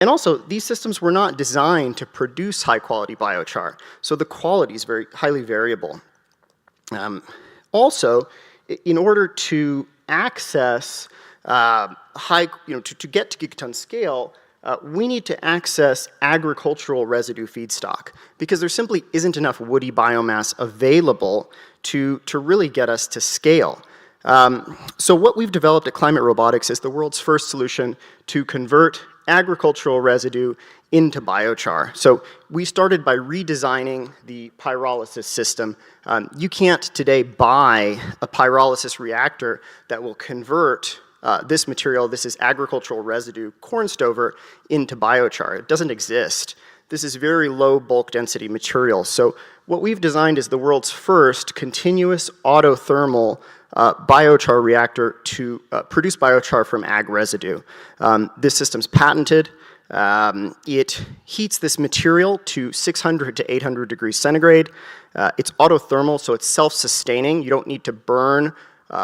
And also, these systems were not designed to produce high-quality biochar, so the quality is very highly variable. Also, in order to access to get to gigaton scale, we need to access agricultural residue feedstock because there simply isn't enough woody biomass available to really get us to scale. So what we've developed at Climate Robotics is the world's first solution to convert agricultural residue into biochar. So we started by redesigning the pyrolysis system. You can't today buy a pyrolysis reactor that will convert this material, this is agricultural residue, corn stover, into biochar. It doesn't exist. This is very low bulk density material. So what we've designed is the world's first continuous autothermal biochar reactor to produce biochar from ag residue. This system's patented. It heats this material to 600 to 800 degrees centigrade. It's autothermal, so it's self-sustaining. You don't need to burn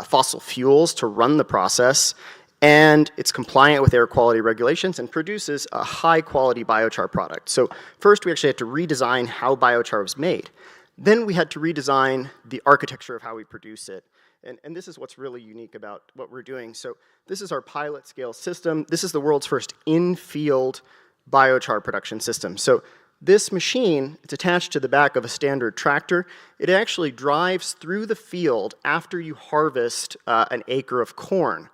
fossil fuels to run the process. And it's compliant with air quality regulations and produces a high-quality biochar product. So first, we actually had to redesign how biochar was made. Then we had to redesign the architecture of how we produce it. And this is what's really unique about what we're doing. So this is our pilot scale system. This is the world's first in-field biochar production system. So this machine, it's attached to the back of a standard tractor. It actually drives through the field after you harvest an acre of corn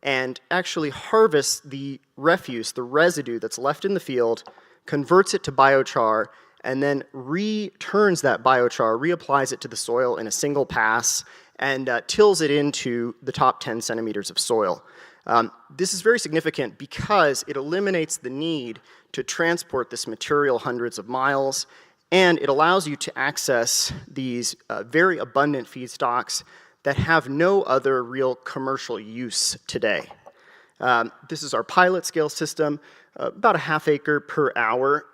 and actually harvests the refuse, the residue that's left in the field, converts it to biochar, and then returns that biochar, reapplies it to the soil in a single pass, and tills it into the top 10 centimeters of soil. This is very significant because it eliminates the need to transport this material hundreds of miles, and it allows you to access these very abundant feedstocks that have no other real commercial use today. This is our pilot scale system, about a half acre per hour,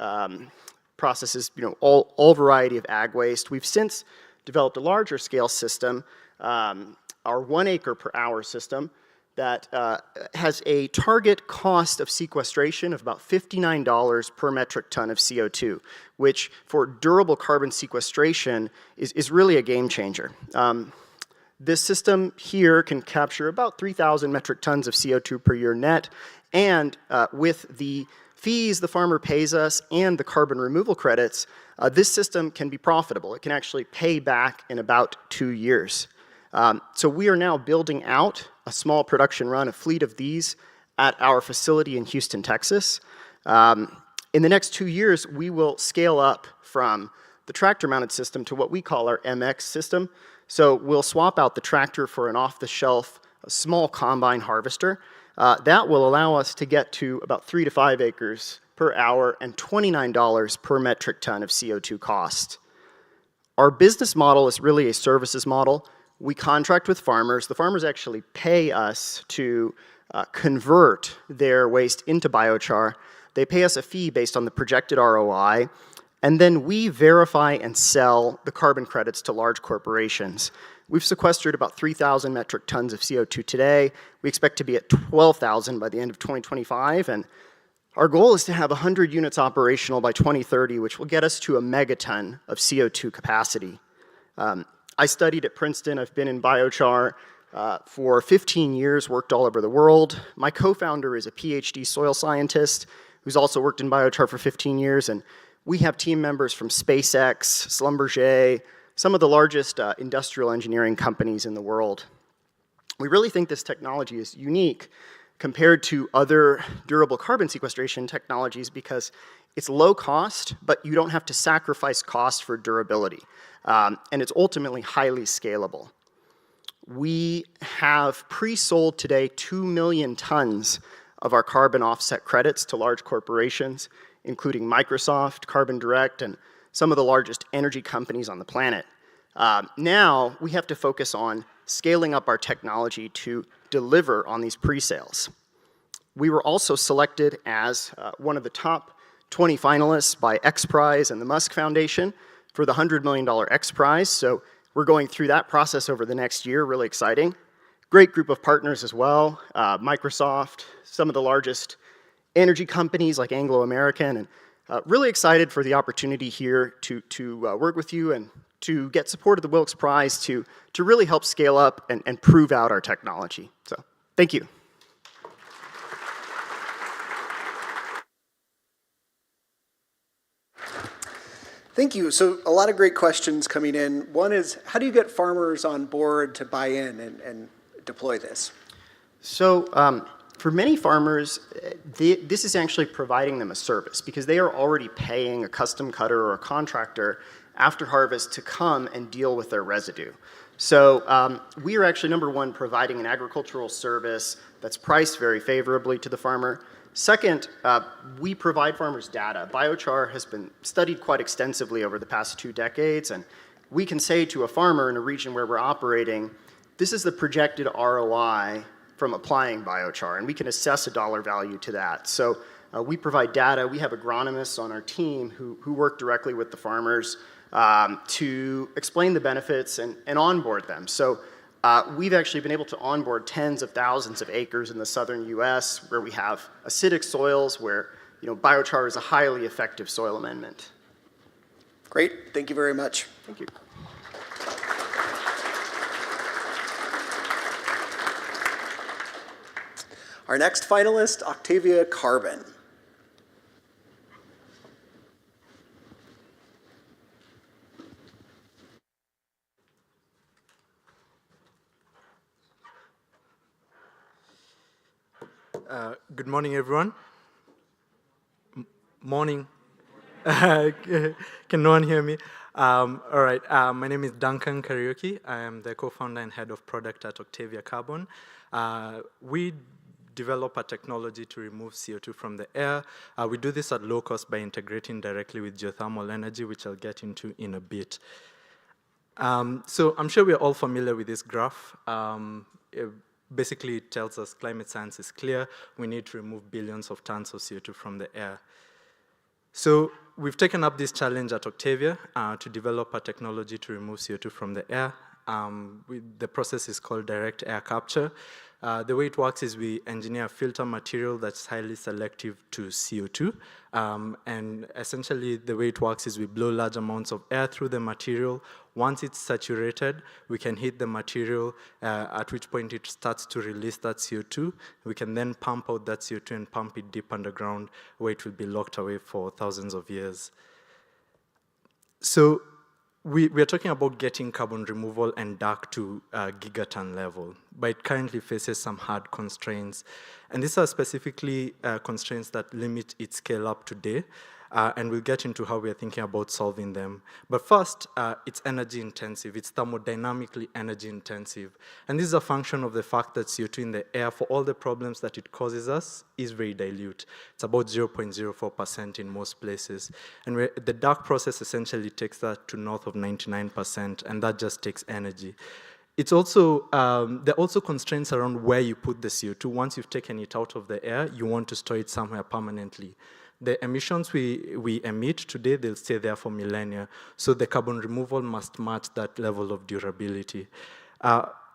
processes all variety of ag waste. We've since developed a larger scale system, our 1 acre per hour system that has a target cost of sequestration of about $59 per metric ton of CO2, which for durable carbon sequestration is really a game changer. This system here can capture about 3,000 metric tons of CO2 per year net, and with the fees the farmer pays us and the carbon removal credits, this system can be profitable. It can actually pay back in about 2 years. So we are now building out a small production run, a fleet of these at our facility in Houston, Texas. In the next 2 years, we will scale up from the tractor-mounted system to what we call our MX system. So we'll swap out the tractor for an off-the-shelf small combine harvester. That will allow us to get to about 3 to 5 acres per hour and $29 per metric ton of CO2 cost. Our business model is really a services model. We contract with farmers. The farmers actually pay us to convert their waste into biochar. They pay us a fee based on the projected ROI, and then we verify and sell the carbon credits to large corporations. We've sequestered about 3,000 metric tons of CO2 today. We expect to be at 12,000 by the end of 2025, and our goal is to have 100 units operational by 2030, which will get us to a megaton of CO2 capacity. I studied at Princeton. I've been in biochar for 15 years, worked all over the world. My co-founder is a PhD soil scientist who's also worked in biochar for 15 years, and we have team members from SpaceX, Schlumberger, some of the largest industrial engineering companies in the world. We really think this technology is unique compared to other durable carbon sequestration technologies because it's low cost, but you don't have to sacrifice cost for durability. And it's ultimately highly scalable. We have pre-sold today 2 million tons of our carbon offset credits to large corporations, including Microsoft, Carbon Direct, and some of the largest energy companies on the planet. Now we have to focus on scaling up our technology to deliver on these pre-sales. We were also selected as one of the top 20 finalists by X Prize and the Musk Foundation for the $100 million X Prize. So we're going through that process over the next year, really exciting. Great group of partners as well, Microsoft, some of the largest energy companies like Anglo American, and really excited for the opportunity here to work with you and to get support of the Wilkes Prize to really help scale up and prove out our technology. So, thank you. Thank you. So a lot of great questions coming in. One is, how do you get farmers on board to buy in and deploy this? So for many farmers, this is actually providing them a service because they are already paying a custom cutter or a contractor after harvest to come and deal with their residue. So we are actually, number one, providing an agricultural service that's priced very favorably to the farmer. Second, we provide farmers data. Biochar has been studied quite extensively over the past 2 decades, and we can say to a farmer in a region where we're operating, this is the projected ROI from applying biochar, and we can assess a dollar value to that. So we provide data. We have agronomists on our team who work directly with the farmers to explain the benefits and onboard them. So we've actually been able to onboard tens of thousands of acres in the southern US where we have acidic soils where biochar is a highly effective soil amendment. Great. Thank you very much. Thank you. Our next finalist, Octavia Carbon. Good morning, everyone. Morning. Can no one hear me? All right. My name is Duncan Karaoke. I am the co-founder and head of product at Octavia Carbon. We develop a technology to remove CO2 from the air. We do this at low cost by integrating directly with geothermal energy, which I'll get into in a bit. So I'm sure we're all familiar with this graph. Basically, it tells us climate science is clear. We need to remove billions of tons of CO2 from the air. So we've taken up this challenge at Octavia to develop a technology to remove CO2 from the air. The process is called direct air capture. The way it works is we engineer a filter material that's highly selective to CO2. And essentially, the way it works is we blow large amounts of air through the material. Once it's saturated, we can hit the material, at which point it starts to release that CO2. We can then pump out that CO2 and pump it deep underground, where it will be locked away for thousands of years. So we are talking about getting carbon removal and DAC to gigaton level, but it currently faces some hard constraints. And these are specifically constraints that limit its scale up today, and we'll get into how we are thinking about solving them. But first, it's energy intensive. It's thermodynamically energy intensive. And this is a function of the fact that CO2 in the air, for all the problems that it causes us, is very dilute. It's about 0.04% in most places. And the DAC process essentially takes that to north of 99%, and that just takes energy. It's also, there are also constraints around where you put the CO2. Once you've taken it out of the air, you want to store it somewhere permanently. The emissions we emit today, they'll stay there for millennia. So the carbon removal must match that level of durability.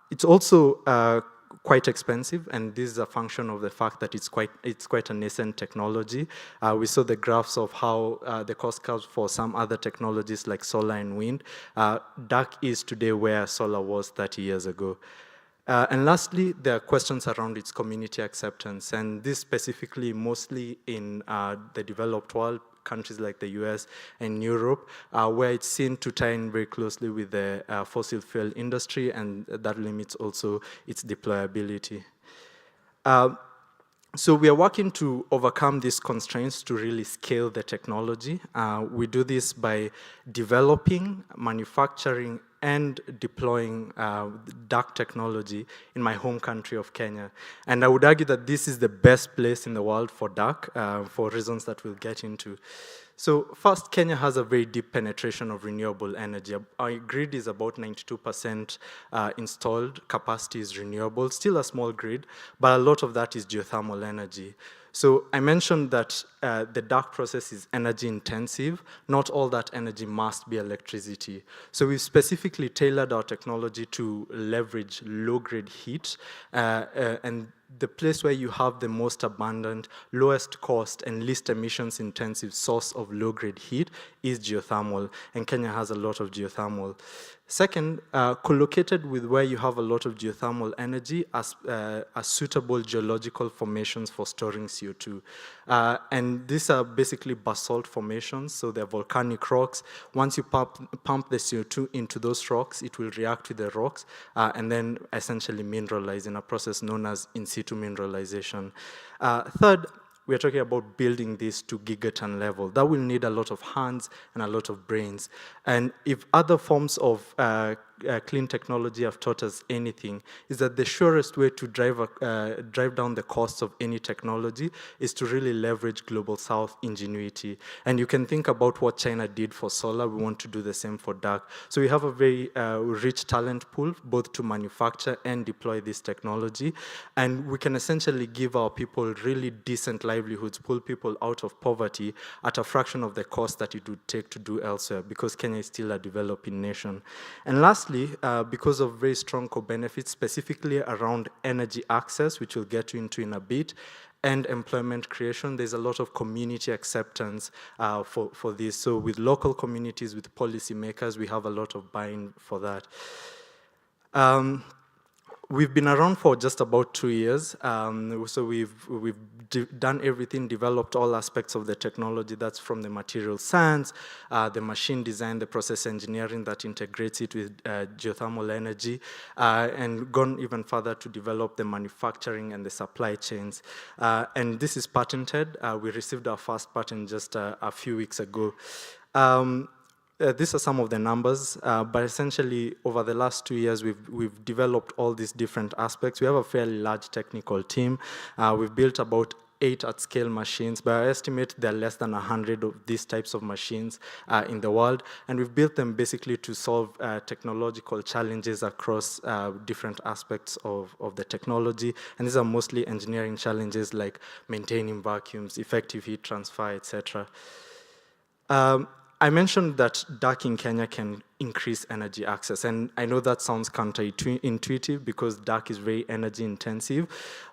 It's also quite expensive, and this is a function of the fact that it's quite a nascent technology. We saw the graphs of how the cost curves for some other technologies like solar and wind. DAC is today where solar was 30 years ago. And lastly, there are questions around its community acceptance, and this specifically mostly in the developed world, countries like the US and Europe, where it's seen to tie in very closely with the fossil fuel industry, and that limits also its deployability. So we are working to overcome these constraints to really scale the technology. We do this by developing, manufacturing, and deploying DAC technology in my home country of Kenya. And I would argue that this is the best place in the world for DAC for reasons that we'll get into. So first, Kenya has a very deep penetration of renewable energy. Our grid is about 92% installed. Capacity is renewable, still a small grid, but a lot of that is geothermal energy. So I mentioned that the DAC process is energy intensive. Not all that energy must be electricity. So we've specifically tailored our technology to leverage low-grade heat, and the place where you have the most abundant, lowest cost, and least emissions intensive source of low-grade heat is geothermal, and Kenya has a lot of geothermal. Second, co-located with where you have a lot of geothermal energy are suitable geological formations for storing CO2. And these are basically basalt formations, so they're volcanic rocks. Once you pump the CO2 into those rocks, it will react with the rocks and then essentially mineralize in a process known as in situ mineralization. Third, we're talking about building this to gigaton level. That will need a lot of hands and a lot of brains. And if other forms of clean technology have taught us anything, is that the surest way to drive down the costs of any technology is to really leverage global south ingenuity. And you can think about what China did for solar. We want to do the same for dark. So we have a very rich talent pool, both to manufacture and deploy this technology. And we can essentially give our people really decent livelihoods, pull people out of poverty at a fraction of the cost that it would take to do elsewhere, because Kenya is still a developing nation. And lastly, because of very strong co-benefits, specifically around energy access, which we'll get into in a bit, and employment creation, there's a lot of community acceptance for this. So with local communities, with policymakers, we have a lot of buy-in for that. We've been around for just about 2 years, so we've done everything, developed all aspects of the technology. That's from the material science, the machine design, the process engineering that integrates it with geothermal energy, and gone even further to develop the manufacturing and the supply chains. And this is patented. We received our first patent just a few weeks ago. These are some of the numbers, but essentially over the last 2 years, we've developed all these different aspects. We have a fairly large technical team. We've built about 8 at-scale machines, but I estimate there are less than 100 of these types of machines in the world, and we've built them basically to solve technological challenges across different aspects of the technology, and these are mostly engineering challenges like maintaining vacuums, effective heat transfer, etc. I mentioned that dark in Kenya can increase energy access, and I know that sounds counterintuitive because dark is very energy intensive,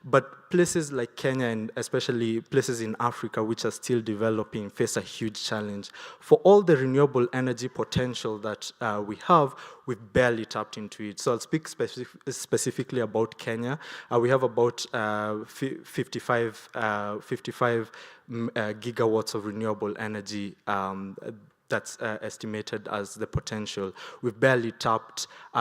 but places like Kenya and especially places in Africa which are still developing face a huge challenge. For all the renewable energy potential that we have, we've barely tapped into it. So I'll speak specifically about Kenya. We have about 55 gigawatts of renewable energy that's estimated as the potential. We've barely tapped 3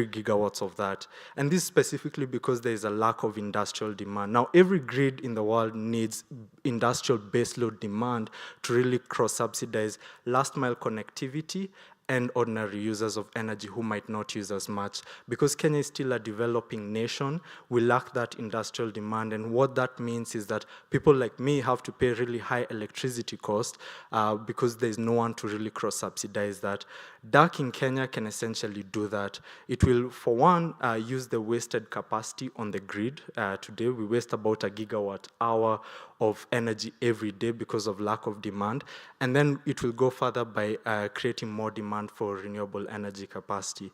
gigawatts of that. And this specifically because there is a lack of industrial demand. Now, every grid in the world needs industrial baseload demand to really cross-subsidize last-mile connectivity and ordinary users of energy who might not use as much. Because Kenya is still a developing nation, we lack that industrial demand, and what that means is that people like me have to pay really high electricity costs because there's no one to really cross-subsidize that. Dark in Kenya can essentially do that. It will, for one, use the wasted capacity on the grid. Today, we waste about 1 gigawatt hour of energy every day because of lack of demand. And then it will go further by creating more demand for renewable energy capacity.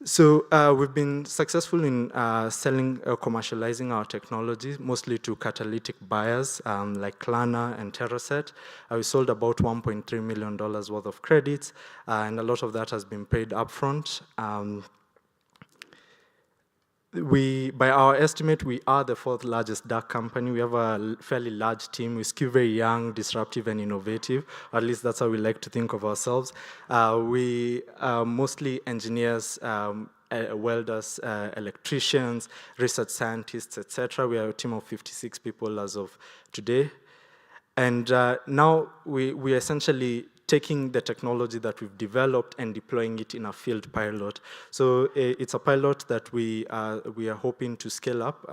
So we've been successful in selling, commercializing our technology, mostly to catalytic buyers like Klarna and TerraSet. We sold about $1.3 million worth of credits, and a lot of that has been paid upfront. By our estimate, we are the 4th largest dark company. We have a fairly large team. We're still very young, disruptive, and innovative. At least that's how we like to think of ourselves. We are mostly engineers, welders, electricians, research scientists, etc. We are a team of 56 people as of today. And now we essentially taking the technology that we've developed and deploying it in a field pilot. So it's a pilot that we are hoping to scale up,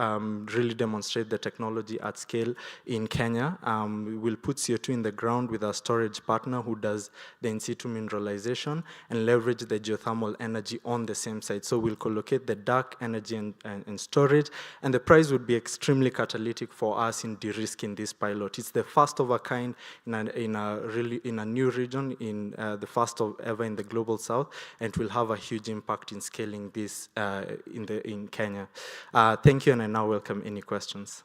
really demonstrate the technology at scale in Kenya. We'll put CO2 in the ground with our storage partner who does the in situ mineralization and leverage the geothermal energy on the same site. So we'll collocate the dark energy and storage, and the price would be extremely catalytic for us in de-risking this pilot. It's the first of a kind in a new region region, in the first of ever in the global south, and will have a huge impact in scaling this in Kenya. Thank you, and I now welcome any questions.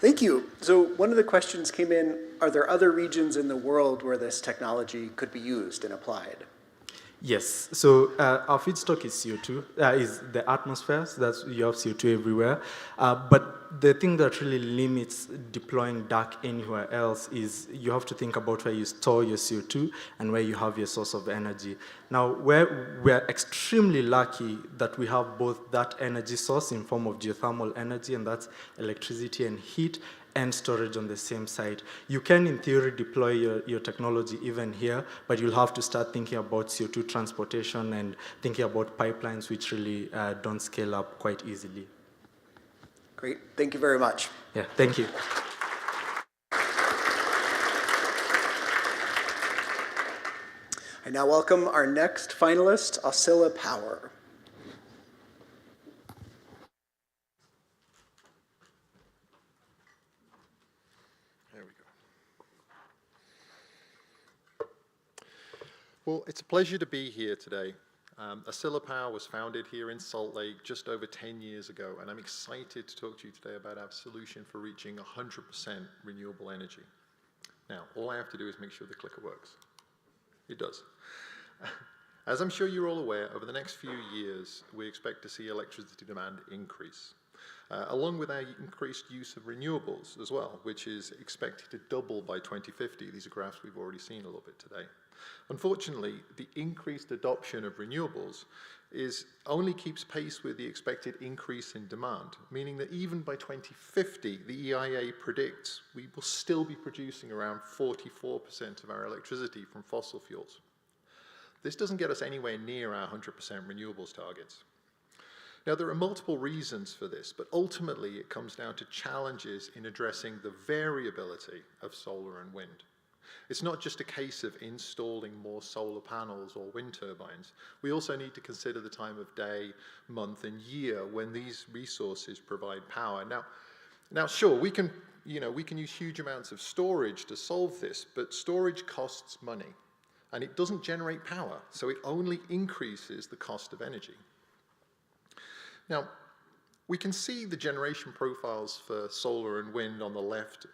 Thank you. So one of the questions came in, are there other regions in the world where this technology could be used and applied? Yes, so our feedstock is CO2, is the atmosphere, so that's, you have CO2 everywhere. But the thing that really limits deploying DAC anywhere else is you have to think about where you store your CO2 and where you have your source of energy. Now, we're extremely lucky that we have both that energy source in form of geothermal energy, and that's electricity and heat, and storage on the same site. You can, in theory, deploy your technology even here, but you'll have to start thinking about CO2 transportation and thinking about pipelines, which really don't scale up quite easily. Great. Thank you very much. Yeah, thank you. I now welcome our next finalist, Oscilla Power. Well, it's a pleasure to be here today. Oscilla Power was founded here in Salt Lake just over 10 years ago, and I'm excited to talk to you today about our solution for reaching 100% renewable energy. Now, all I have to do is make sure the clicker works. It does. As I'm sure you're all aware, over the next few years, we expect to see electricity demand increase, along with our increased use of renewables as well, which is expected to double by 2050. These are graphs we've already seen a little bit today. Unfortunately, the increased adoption of renewables only keeps pace with the expected increase in demand, meaning that even by 2050, the EIA predicts we will still be producing around 44% of our electricity from fossil fuels. This doesn't get us anywhere near our 100% renewables targets. Now, there are multiple reasons for this, but ultimately it comes down to challenges in addressing the variability of solar and wind. It's not just a case of installing more solar panels or wind turbines. We also need to consider the time of day, month, and year when these resources provide power. Now, sure, we can use huge amounts of storage to solve this, but storage costs money, and it doesn't generate power, so it only increases the cost of energy. Now, we can see the generation profiles for solar and wind on the left,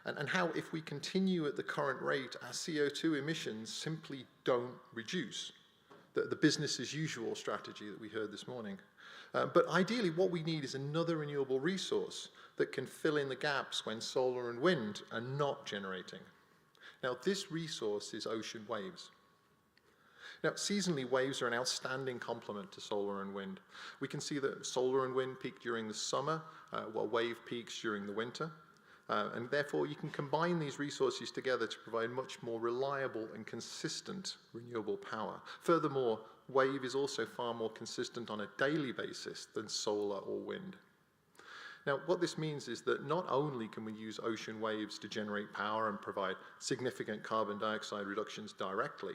and how if we continue at the current rate, our CO2 emissions simply don't reduce. The business as usual strategy that we heard this morning. But ideally, what we need is another renewable resource that can fill in the gaps when solar and wind are not generating. Now, this resource is ocean waves. Now, seasonally, waves are an outstanding complement to solar and wind. We can see that solar and wind peak during the summer, while wave peaks during the winter. And therefore, you can combine these resources together to provide much more reliable and consistent renewable power. Furthermore, wave is also far more consistent on a daily basis than solar or wind. Now, what this means is that not only can we use ocean waves to generate power and provide significant carbon dioxide reductions directly,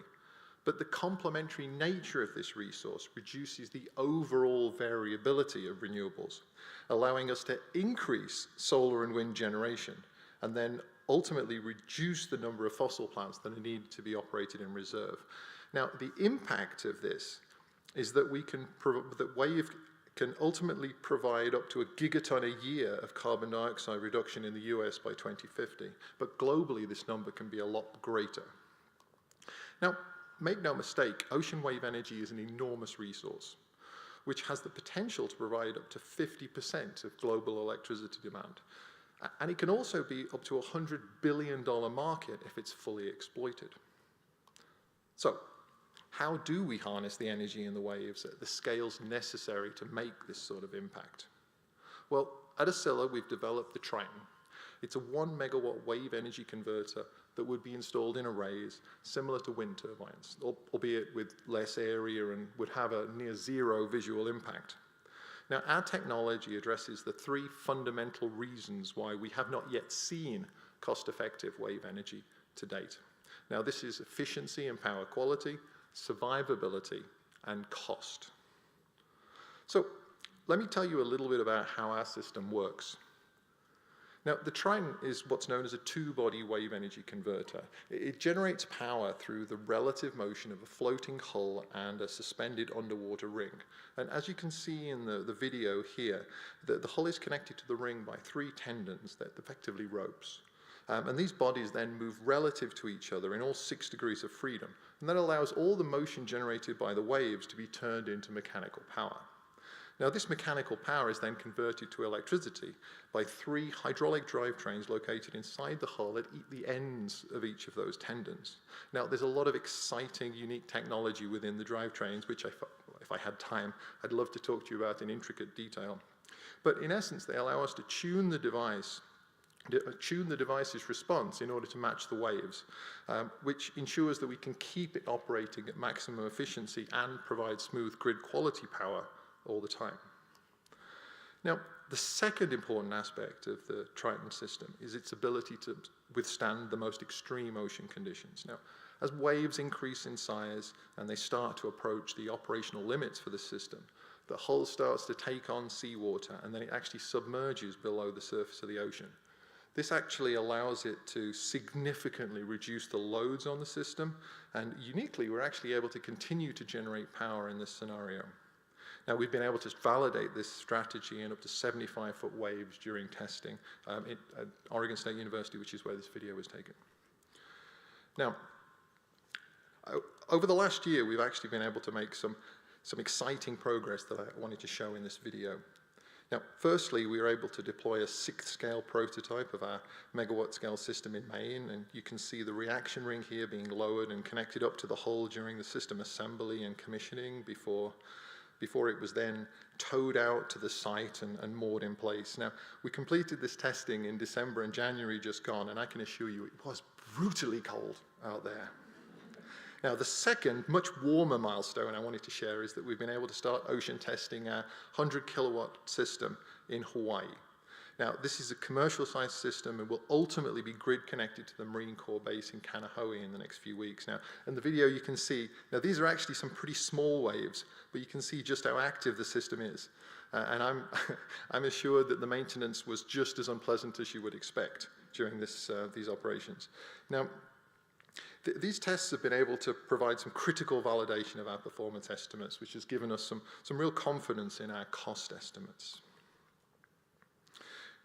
but the complementary nature of this resource reduces the overall variability of renewables, allowing us to increase solar and wind generation, and then ultimately reduce the number of fossil plants that are needed to be operated in reserve. Now, the impact of this is that wave can ultimately provide up to 1 gigaton a year of carbon dioxide reduction in the US by 2050, but globally this number can be a lot greater. Now, make no mistake, ocean wave energy is an enormous resource, which has the potential to provide up to 50% of global electricity demand. And it can also be up to a $100 billion market if it's fully exploited. So, how do we harness the energy in the waves at the scales necessary to make this sort of impact? Well, at Oscilla, we've developed the Triton. It's a 1 megawatt wave energy converter that would be installed in arrays similar to wind turbines, albeit with less area and would have a near zero visual impact. Now, our technology addresses the 3 fundamental reasons why we have not yet seen cost-effective wave energy to date. Now, this is efficiency and power quality, survivability, and cost. So, let me tell you a little bit about how our system works. Now, the Triton is what's known as a two-body wave energy converter. It generates power through the relative motion of a floating hull and a suspended underwater ring. And as you can see in the video here, the hull is connected to the ring by 3 tendons that effectively ropes. And these bodies then move relative to each other in all 6 degrees of freedom. And that allows all the motion generated by the waves to be turned into mechanical power. Now, this mechanical power is then converted to electricity by 3 hydraulic drivetrains located inside the hull at the ends of each of those tendons. Now, there's a lot of exciting, unique technology within the drivetrains, which if I had time, I'd love to talk to you about in intricate detail. But in essence, they allow us to tune the device's response in order to match the waves, which ensures that we can keep it operating at maximum efficiency and provide smooth grid quality power all the time. Now, the second important aspect of the Triton system is its ability to withstand the most extreme ocean conditions. Now, as waves increase in size and they start to approach the operational limits for the system, the hull starts to take on seawater and then it actually submerges below the surface of the ocean. This actually allows it to significantly reduce the loads on the system, and uniquely, we're actually able to continue to generate power in this scenario. Now, we've been able to validate this strategy in up to 75-foot waves during testing at Oregon State University, which is where this video was taken. Now, over the last year, we've actually been able to make some exciting progress that I wanted to show in this video. Now, firstly, we were able to deploy a 6th-scale prototype of our megawatt-scale system in Maine, and you can see the reaction ring here being lowered and connected up to the hull during the system assembly and commissioning before it was then towed out to the site and moored in place. Now, we completed this testing in December and January just gone, and I can assure you it was brutally cold out there. Now, the second, much warmer milestone I wanted to share is that we've been able to start ocean testing our 100-kilowatt system in Hawaii. Now, this is a commercial-sized system and will ultimately be grid-connected to the Marine Corps base in Kaneohe in the next few weeks. Now, in the video you can see, now these are actually some pretty small waves, but you can see just how active the system is. And I'm assured that the maintenance was just as unpleasant as you would expect during these operations. Now, these tests have been able to provide some critical validation of our performance estimates, which has given us some real confidence in our cost estimates.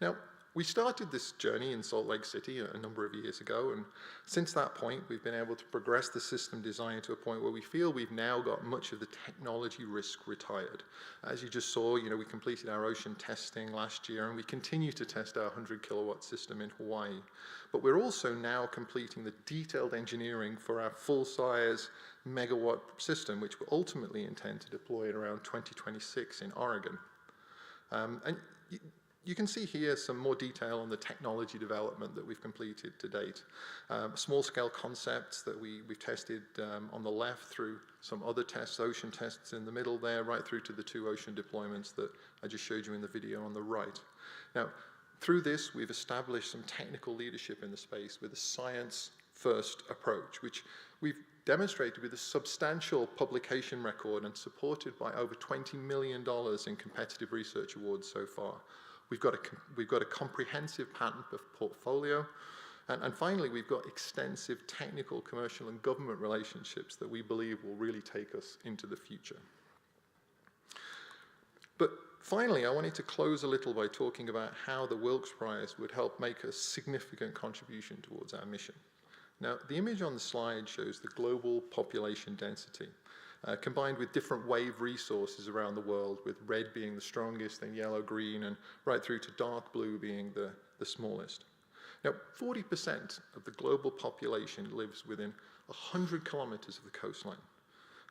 Now, we started this journey in Salt Lake City a number of years ago, and since that point, we've been able to progress the system design to a point where we feel we've now got much of the technology risk retired. As you just saw, we completed our ocean testing last year, and we continue to test our 100-kilowatt system in Hawaii. But we're also now completing the detailed engineering for our full-size megawatt system, which we'll ultimately intend to deploy in around 2026 in Oregon. You can see here some more detail on the technology development that we've completed to date. Small-scale concepts that we've tested on the left through some other tests, ocean tests in the middle there, right through to the 2 ocean deployments that I just showed you in the video on the right. Now, through this, we've established some technical leadership in the space with a science-first approach, which we've demonstrated with a substantial publication record and supported by over $20 million in competitive research awards so far. We've got a comprehensive patent portfolio, and finally, we've got extensive technical, commercial, and government relationships that we believe will really take us into the future. But finally, I wanted to close a little by talking about how the Wilkes Prize would help make a significant contribution towards our mission. Now, the image on the slide shows the global population density, combined with different wave resources around the world, with red being the strongest, then yellow, green, and right through to dark blue being the smallest. Now, 40% of the global population lives within 100 kilometers of the coastline.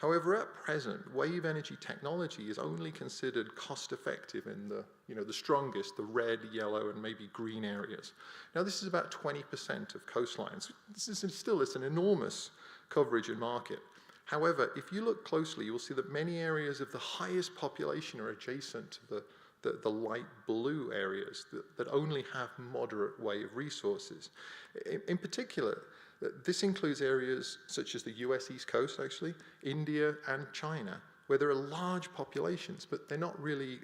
However, at present, wave energy technology is only considered cost-effective in the strongest, the red, yellow, and maybe green areas. Now, this is about 20% of coastlines. It's an enormous coverage and market. However, if you look closely, you will see that many areas of the highest population are adjacent to the light blue areas that only have moderate wave resources. In particular, this includes areas such as the US East Coast, actually, India and China, where there are large populations, but they're not really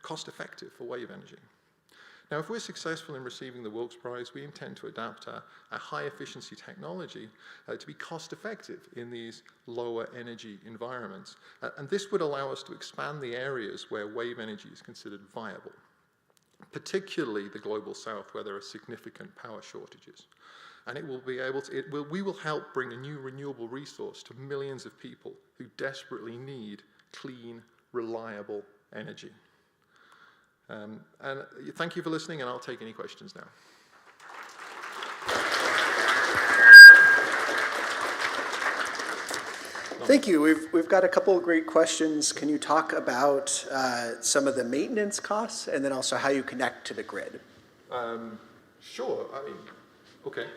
cost-effective for wave energy. Now, if we're successful in receiving the Wilkes Prize, we intend to adapt our high-efficiency technology to be cost-effective in these lower energy environments. And this would allow us to expand the areas where wave energy is considered viable, particularly the global south, where there are significant power shortages. And we will help bring a new renewable resource to millions of people who desperately need clean, reliable energy. And thank you for listening, and I'll take any questions now. Thank you. We've got a couple of great questions. Can you talk about some of the maintenance costs and then also how you connect to the grid? Sure. Okay.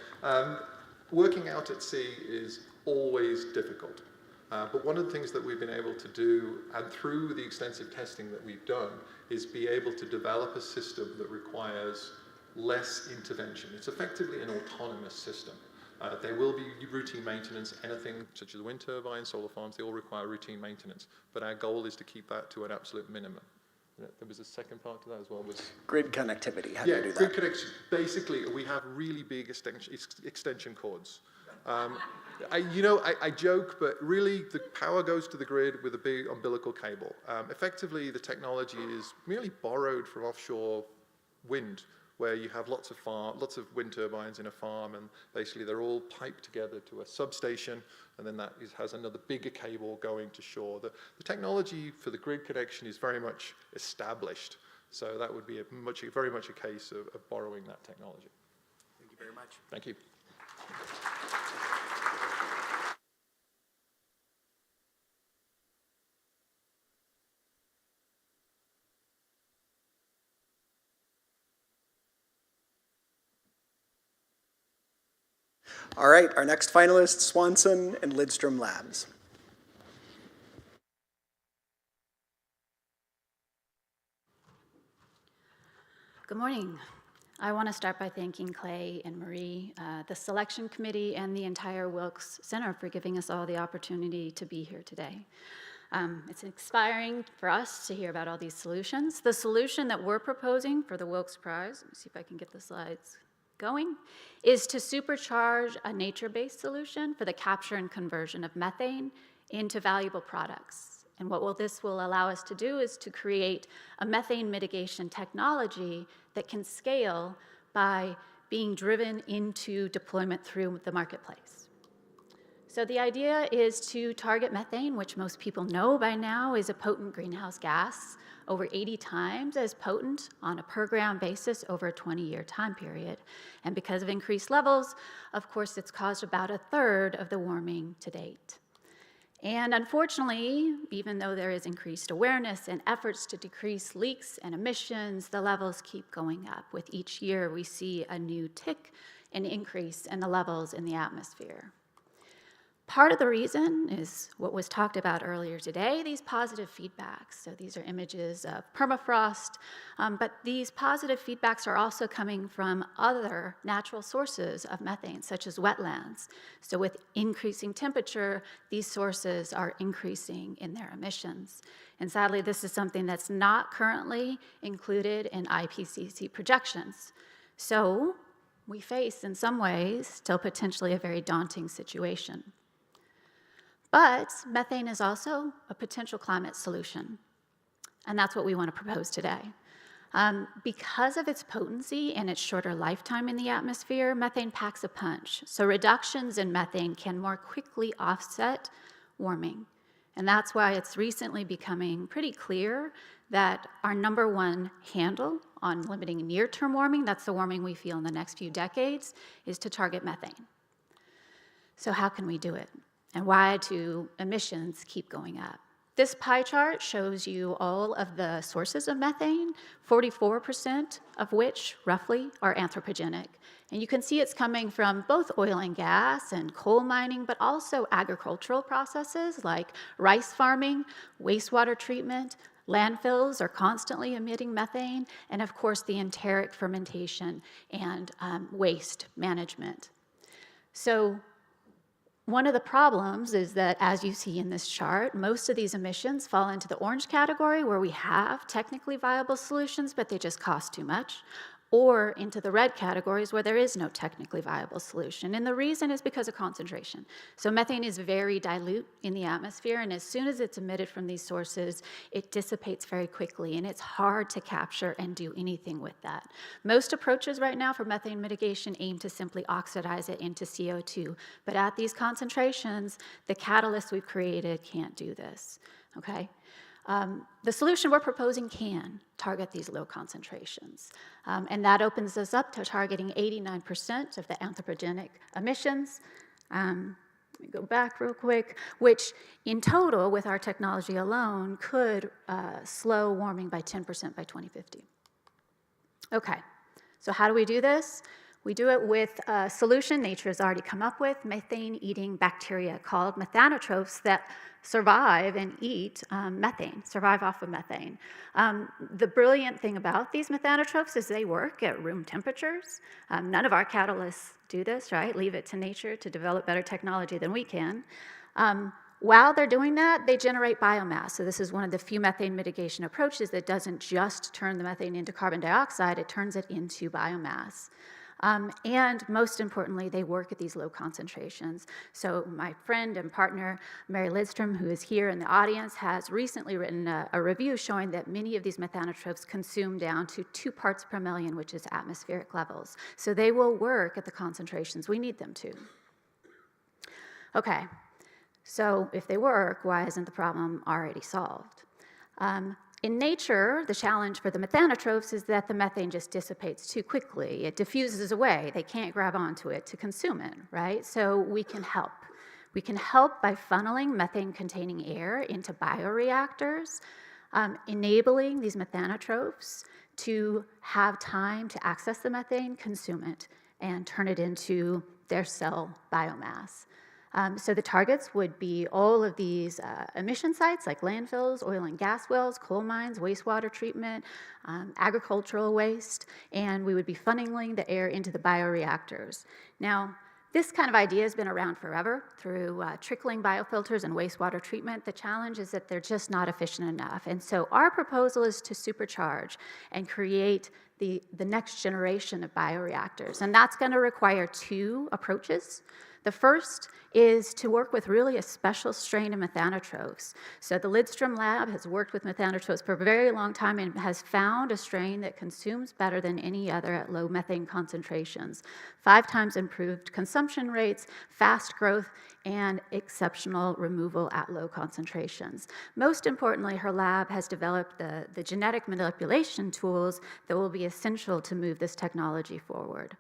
Working out at sea is always difficult. But one of the things that we've been able to do, and through the extensive testing that we've done, is be able to develop a system that requires less intervention. It's effectively an autonomous system. There will be routine maintenance. Anything such as wind turbines, solar farms, they all require routine maintenance. But our goal is to keep that to an absolute minimum. There was a second part to that as well. Grid connectivity. How do you do that? Grid connection. Basically, we have really big extension cords. I joke, but really the power goes to the grid with a big umbilical cable. Effectively, the technology is merely borrowed from offshore wind, where you have lots of wind turbines in a farm, and basically they're all piped together to a substation, and then that has another bigger cable going to shore. The technology for the grid connection is very much established, so that would be very much a case of borrowing that technology. Thank you very much. Thank you. All right, our next finalists, Swanson and Lidstrom Labs. Good morning. I want to start by thanking Clay and Marie, the selection committee, and the entire Wilkes Center for giving us all the opportunity to be here today. It's inspiring for us to hear about all these solutions. The solution that we're proposing for the Wilkes Prize, let me see if I can get the slides going, is to supercharge a nature-based solution for the capture and conversion of methane into valuable products. And what this will allow us to do is to create a methane mitigation technology that can scale by being driven into deployment through the marketplace. So the idea is to target methane, which most people know by now is a potent greenhouse gas, over 80 times as potent on a per gram basis over a 20-year time period. And because of increased levels, of course, it's caused about a third of the warming to date. And unfortunately, even though there is increased awareness and efforts to decrease leaks and emissions, the levels keep going up. With each year, we see a new tick, an increase in the levels in the atmosphere. Part of the reason is what was talked about earlier today, these positive feedbacks. So these are images of permafrost, but these positive feedbacks are also coming from other natural sources of methane, such as wetlands. So with increasing temperature, these sources are increasing in their emissions. And sadly, this is something that's not currently included in IPCC projections. So we face, in some ways, still potentially a very daunting situation. But methane is also a potential climate solution, and that's what we want to propose today. Because of its potency and its shorter lifetime in the atmosphere, methane packs a punch. So reductions in methane can more quickly offset warming. And that's why it's recently becoming pretty clear that our number one handle on limiting near-term warming, that's the warming we feel in the next few decades, is to target methane. So how can we do it? And why do emissions keep going up? This pie chart shows you all of the sources of methane, 44% of which, roughly, are anthropogenic. And you can see it's coming from both oil and gas and coal mining, but also agricultural processes like rice farming, wastewater treatment, landfills are constantly emitting methane, and of course the enteric fermentation and waste management. So one of the problems is that, as you see in this chart, most of these emissions fall into the orange category where we have technically viable solutions, but they just cost too much. or into the red categories where there is no technically viable solution. And the reason is because of concentration. So methane is very dilute in the atmosphere, and as soon as it's emitted from these sources, it dissipates very quickly, and it's hard to capture and do anything with that. Most approaches right now for methane mitigation aim to simply oxidize it into CO2, but at these concentrations, the catalyst we've created can't do this, okay? The solution we're proposing can target these low concentrations, and that opens us up to targeting 89% of the anthropogenic emissions. Let me go back real quick, which in total, with our technology alone, could slow warming by 10% by 2050. Okay, so how do we do this? We do it with a solution nature has already come up with, methane-eating bacteria called methanotrophs that survive and eat methane, survive off of methane. The brilliant thing about these methanotrophs is they work at room temperatures. None of our catalysts do this, right? Leave it to nature to develop better technology than we can. While they're doing that, they generate biomass. So this is one of the few methane mitigation approaches that doesn't just turn the methane into carbon dioxide, it turns it into biomass. And most importantly, they work at these low concentrations. So my friend and partner, Mary Lidstrom, who is here in the audience, has recently written a review showing that many of these methanotrophs consume down to 2 parts per million, which is atmospheric levels. So they will work at the concentrations we need them to. Okay, so if they work, why isn't the problem already solved? In nature, the challenge for the methanotrophs is that the methane just dissipates too quickly. It diffuses away. They can't grab onto it to consume it, right? So we can help. We can help by funneling methane-containing air into bioreactors, enabling these methanotrophs to have time to access the methane, consume it, and turn it into their cell biomass. So the targets would be all of these emission sites like landfills, oil and gas wells, coal mines, wastewater treatment, agricultural waste, and we would be funneling the air into the bioreactors. Now, this kind of idea has been around forever through trickling biofilters and wastewater treatment. The challenge is that they're just not efficient enough. And so our proposal is to supercharge and create the next generation of bioreactors. And that's going to require 2 approaches. The first is to work with really a special strain of methanotrophs. So the Lidstrom lab has worked with methanotrophs for a very long time and has found a strain that consumes better than any other at low methane concentrations. 5 times improved consumption rates, fast growth, and exceptional removal at low concentrations. Most importantly, her lab has developed the genetic manipulation tools that will be essential to move this technology forward.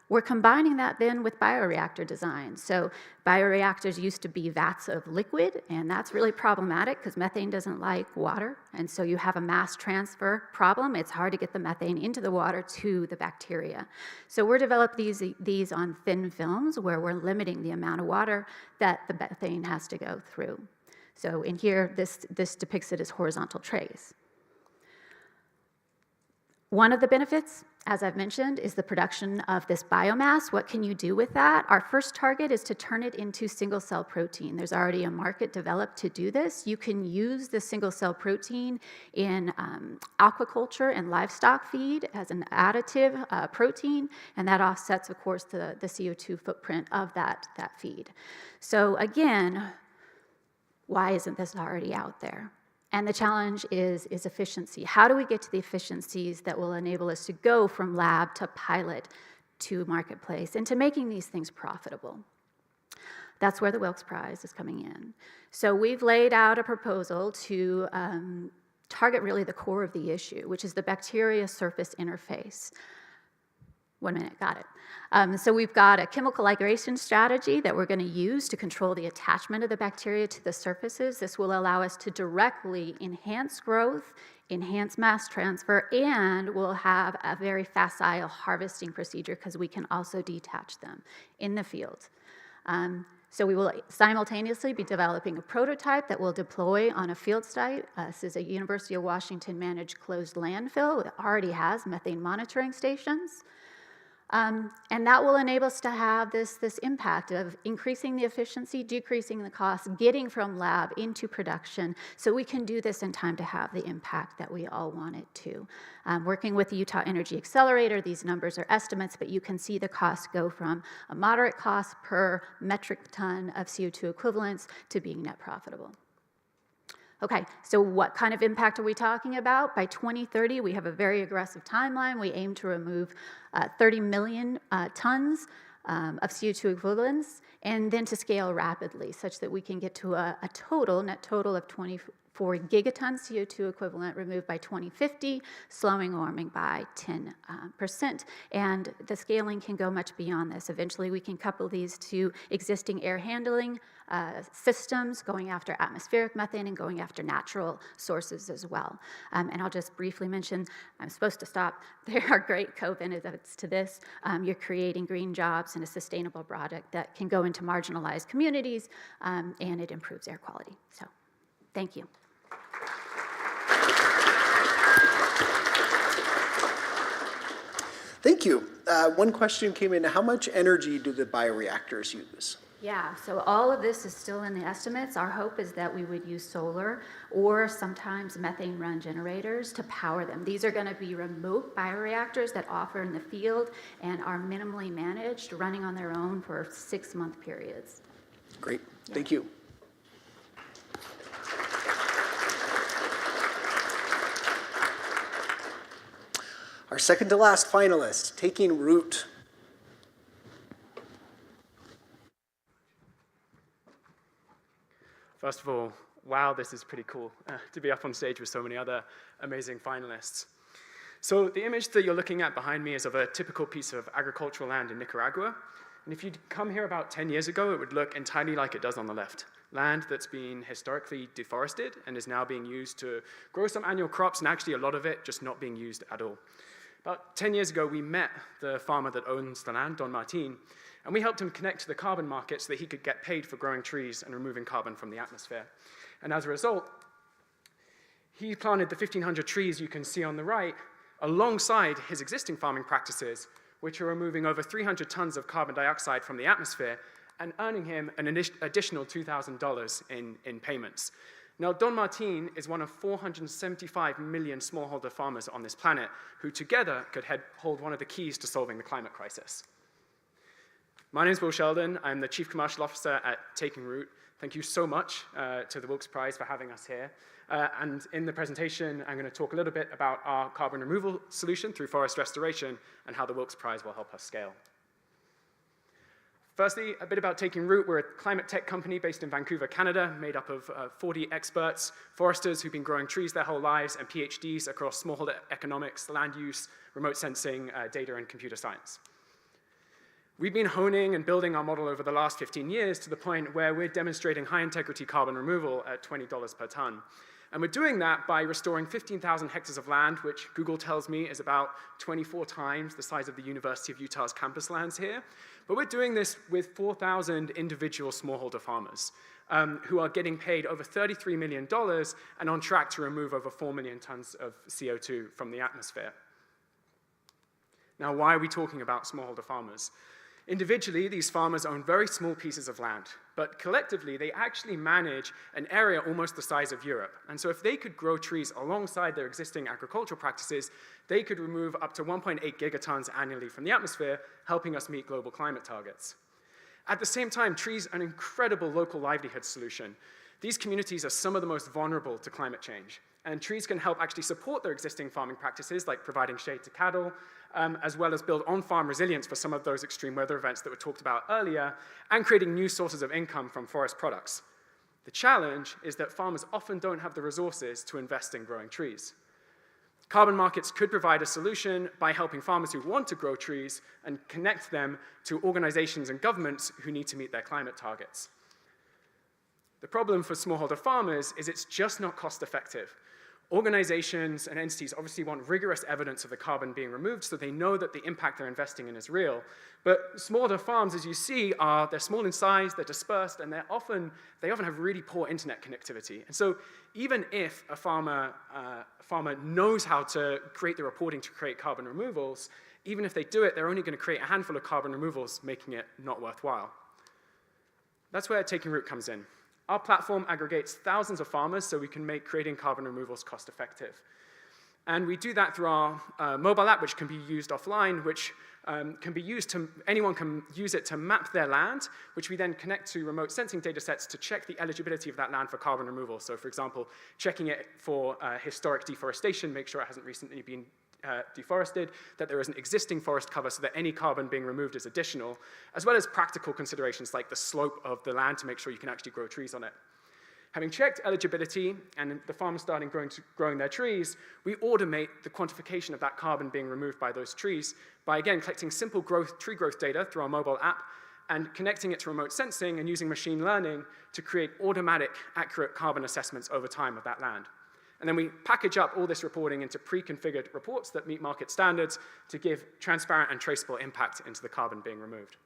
We're combining that then with bioreactor design. So bioreactors used to be vats of liquid, and that's really problematic because methane doesn't like water, and so you have a mass transfer problem. It's hard to get the methane into the water to the bacteria. So we're developing these on thin films where we're limiting the amount of water that the methane has to go through. So in here, this depicts it as horizontal trays. One of the benefits, as I've mentioned, is the production of this biomass. What can you do with that? Our first target is to turn it into single-cell protein. There's already a market developed to do this. You can use the single-cell protein in aquaculture and livestock feed as an additive protein, and that offsets, of course, the CO2 footprint of that feed. So again, why isn't this already out there? And the challenge is efficiency. How do we get to the efficiencies that will enable us to go from lab to pilot to marketplace and to making these things profitable? That's where the Wilkes Prize is coming in. So we've laid out a proposal to target really the core of the issue, which is the bacteria surface interface. 1 minute, got it. So we've got a chemical ligation strategy that we're going to use to control the attachment of the bacteria to the surfaces. This will allow us to directly enhance growth, enhance mass transfer, and we'll have a very facile harvesting procedure because we can also detach them in the field. So we will simultaneously be developing a prototype that will deploy on a field site. This is a University of Washington managed closed landfill that already has methane monitoring stations. And that will enable us to have this impact of increasing the efficiency, decreasing the cost, getting from lab into production, so we can do this in time to have the impact that we all want it to. Working with the Utah Energy Accelerator, these numbers are estimates, but you can see the costs go from a moderate cost per metric ton of CO2 equivalents to being net profitable. Okay, so what kind of impact are we talking about? By 2030, we have a very aggressive timeline. We aim to remove 30 million tons of CO2 equivalents, and then to scale rapidly such that we can get to a net total of 24 gigatons CO2 equivalent removed by 2050, slowing warming by 10%. And the scaling can go much beyond this. Eventually, we can couple these to existing air handling systems, going after atmospheric methane and going after natural sources as well. And I'll just briefly mention, I'm supposed to stop, there are great co-benefits to this. You're creating green jobs and a sustainable product that can go into marginalized communities, and it improves air quality. So, thank you. Thank you. One question came in. How much energy do the bioreactors use? Yeah, so all of this is still in the estimates. Our hope is that we would use solar or sometimes methane run generators to power them. These are going to be remote bioreactors that offer in the field and are minimally managed, running on their own for 6-month periods. Great. Thank you. Our second to last finalist, taking root. First of all, wow, this is pretty cool to be up on stage with so many other amazing finalists. So the image that you're looking at behind me is of a typical piece of agricultural land in Nicaragua. And if you'd come here about 10 years ago, it would look entirely like it does on the left. Land that's been historically deforested and is now being used to grow some annual crops, and actually a lot of it just not being used at all. About 10 years ago, we met the farmer that owns the land, Don Martin, and we helped him connect to the carbon market so that he could get paid for growing trees and removing carbon from the atmosphere. And as a result, he planted the 1,500 trees you can see on the right alongside his existing farming practices, which are removing over 300 tons of carbon dioxide from the atmosphere and earning him an additional $2,000 in payments. Now, Don Martin is one of 475 million smallholder farmers on this planet who together could hold one of the keys to solving the climate crisis. My name is Will Sheldon. I'm the Chief Commercial Officer at Taking Root. Thank you so much to the Wilkes Prize for having us here. And in the presentation, I'm going to talk a little bit about our carbon removal solution through forest restoration and how the Wilkes Prize will help us scale. Firstly, a bit about Taking Root. We're a climate tech company based in Vancouver, Canada, made up of 40 experts, foresters who've been growing trees their whole lives, and PhDs across smallholder economics, land use, remote sensing, data, and computer science. We've been honing and building our model over the last 15 years to the point where we're demonstrating high-integrity carbon removal at $20 per ton. And we're doing that by restoring 15,000 hectares of land, which Google tells me is about 24 times the size of the University of Utah's campus lands here. But we're doing this with 4,000 individual smallholder farmers who are getting paid over $33 million and on track to remove over 4 million tons of CO2 from the atmosphere. Now, why are we talking about smallholder farmers? Individually, these farmers own very small pieces of land, but collectively, they actually manage an area almost the size of Europe. And so if they could grow trees alongside their existing agricultural practices, they could remove up to 1.8 gigatons annually from the atmosphere, helping us meet global climate targets. At the same time, trees are an incredible local livelihood solution. These communities are some of the most vulnerable to climate change, and trees can help actually support their existing farming practices, like providing shade to cattle, as well as build on-farm resilience for some of those extreme weather events that were talked about earlier, and creating new sources of income from forest products. The challenge is that farmers often don't have the resources to invest in growing trees. Carbon markets could provide a solution by helping farmers who want to grow trees and connect them to organizations and governments who need to meet their climate targets. The problem for smallholder farmers is it's just not cost effective. Organizations and entities obviously want rigorous evidence of the carbon being removed so they know that the impact they're investing in is real. But smaller farms, as you see, they're small in size, they're dispersed, and they often have really poor internet connectivity. And so even if a farmer knows how to create the reporting to create carbon removals, even if they do it, they're only going to create a handful of carbon removals, making it not worthwhile. That's where Taking Root comes in. Our platform aggregates thousands of farmers so we can make creating carbon removals cost effective. And we do that through our mobile app, which can be used offline, which can be used to, anyone can use it to map their land, which we then connect to remote sensing data sets to check the eligibility of that land for carbon removal. So for example, checking it for historic deforestation, make sure it hasn't recently been deforested, that there isn't existing forest cover so that any carbon being removed is additional, as well as practical considerations like the slope of the land to make sure you can actually grow trees on it. Having checked eligibility and the farmers starting growing their trees, we automate the quantification of that carbon being removed by those trees by, again, collecting simple tree growth data through our mobile app and connecting it to remote sensing and using machine learning to create automatic, accurate carbon assessments over time of that land. And then we package up all this reporting into pre-configured reports that meet market standards to give transparent and traceable impact into the carbon being removed.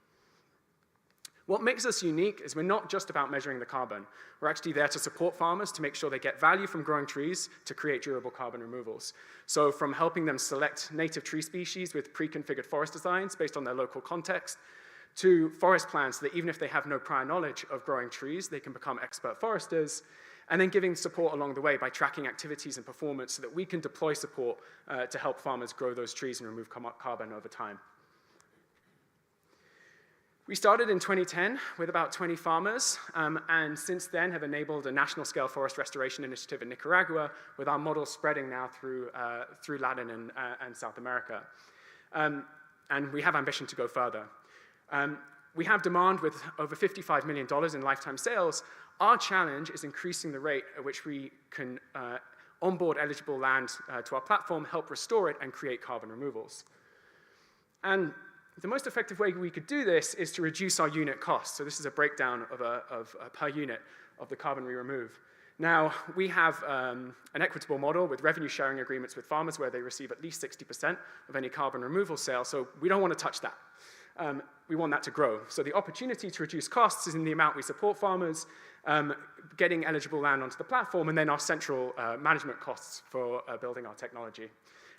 What makes us unique is we're not just about measuring the carbon. We're actually there to support farmers to make sure they get value from growing trees to create durable carbon removals. So from helping them select native tree species with pre-configured forest designs based on their local context, to forest plans so that even if they have no prior knowledge of growing trees, they can become expert foresters, and then giving support along the way by tracking activities and performance so that we can deploy support to help farmers grow those trees and remove carbon over time. We started in 2010 with about 20 farmers, and since then have enabled a national-scale forest restoration initiative in Nicaragua, with our model spreading now through Latin and South America. And we have ambition to go further. We have demand with over $55 million in lifetime sales. Our challenge is increasing the rate at which we can onboard eligible land to our platform, help restore it, and create carbon removals. And the most effective way we could do this is to reduce our unit costs. So this is a breakdown of per unit of the carbon we remove. Now, we have an equitable model with revenue sharing agreements with farmers where they receive at least 60% of any carbon removal sale, so we don't want to touch that. We want that to grow. So the opportunity to reduce costs is in the amount we support farmers, getting eligible land onto the platform, and then our central management costs for building our technology.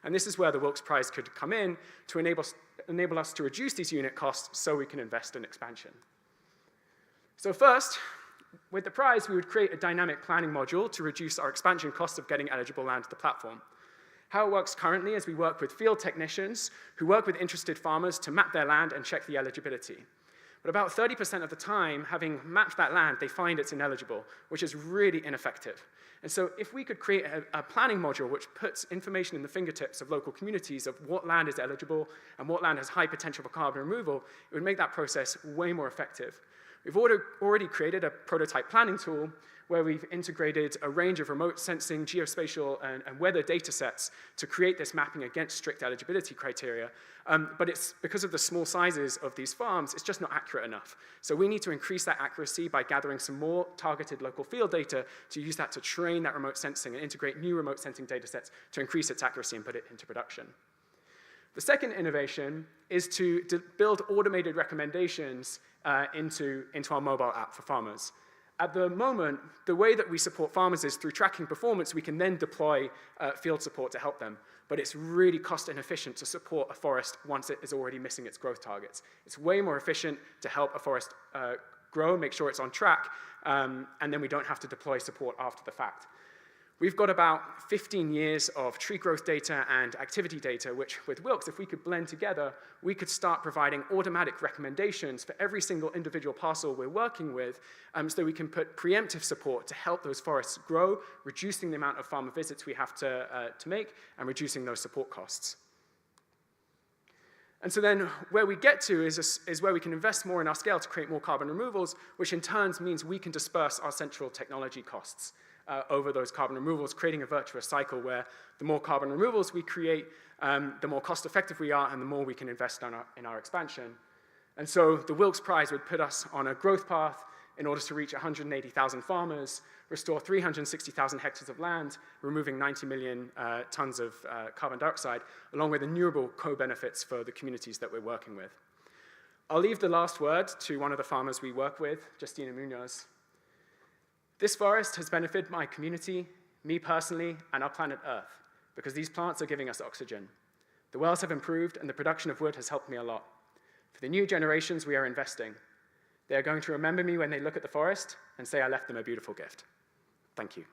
And this is where the Wilkes Prize could come in to enable us to reduce these unit costs so we can invest in expansion. So first, with the prize, we would create a dynamic planning module to reduce our expansion costs of getting eligible land to the platform. How it works currently is we work with field technicians who work with interested farmers to map their land and check the eligibility. But about 30% of the time, having mapped that land, they find it's ineligible, which is really ineffective. And so if we could create a planning module which puts information in the fingertips of local communities of what land is eligible and what land has high potential for carbon removal, it would make that process way more effective. We've already created a prototype planning tool where we've integrated a range of remote sensing, geospatial, and weather data sets to create this mapping against strict eligibility criteria. But it's because of the small sizes of these farms, it's just not accurate enough. So we need to increase that accuracy by gathering some more targeted local field data to use that to train that remote sensing and integrate new remote sensing data sets to increase its accuracy and put it into production. The second innovation is to build automated recommendations into our mobile app for farmers. At the moment, the way that we support farmers is through tracking performance. We can then deploy field support to help them. But it's really cost inefficient to support a forest once it is already missing its growth targets. It's way more efficient to help a forest grow, make sure it's on track, and then we don't have to deploy support after the fact. We've got about 15 years of tree growth data and activity data, which with Wilkes, if we could blend together, we could start providing automatic recommendations for every single individual parcel we're working with, so that we can put preemptive support to help those forests grow, reducing the amount of farmer visits we have to make, and reducing those support costs. And so then where we get to is where we can invest more in our scale to create more carbon removals, which in turn means we can disperse our central technology costs over those carbon removals, creating a virtuous cycle where the more carbon removals we create, the more cost effective we are and the more we can invest in our expansion. And so the Wilkes Prize would put us on a growth path in order to reach 180,000 farmers, restore 360,000 hectares of land, removing 90 million tons of carbon dioxide, along with innumerable co-benefits for the communities that we're working with. I'll leave the last word to one of the farmers we work with, Justina Munoz. This forest has benefited my community, me personally, and our planet Earth, because these plants are giving us oxygen. The wells have improved, and the production of wood has helped me a lot. For the new generations, we are investing. They are going to remember me when they look at the forest and say I left them a beautiful gift. Thank you.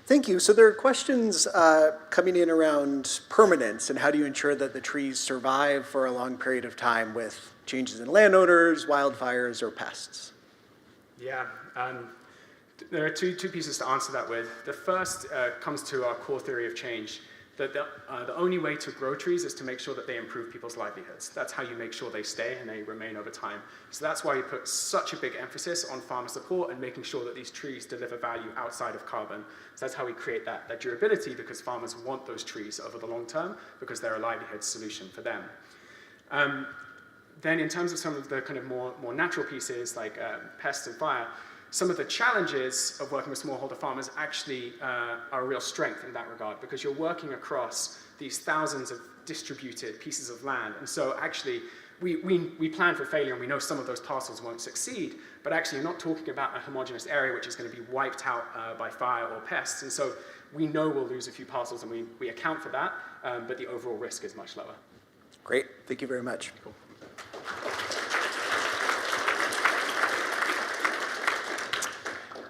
Thank you. So there are questions coming in around permanence and how do you ensure that the trees survive for a long period of time with changes in landowners, wildfires, or pests? Yeah, there are two pieces to answer that with. The first comes to our core theory of change, that the only way to grow trees is to make sure that they improve people's livelihoods. That's how you make sure they stay and they remain over time. So that's why we put such a big emphasis on farmer support and making sure that these trees deliver value outside of carbon. So that's how we create that durability, because farmers want those trees over the long term because they're a livelihood solution for them. Then in terms of some of the kind of more natural pieces like pests and fire, some of the challenges of working with smallholder farmers actually are a real strength in that regard, because you're working across these thousands of distributed pieces of land. And so actually, we plan for failure, and we know some of those parcels won't succeed, but actually you're not talking about a homogeneous area which is going to be wiped out by fire or pests. And so we know we'll lose a few parcels, and we account for that, but the overall risk is much lower. Great. Thank you very much. Cool.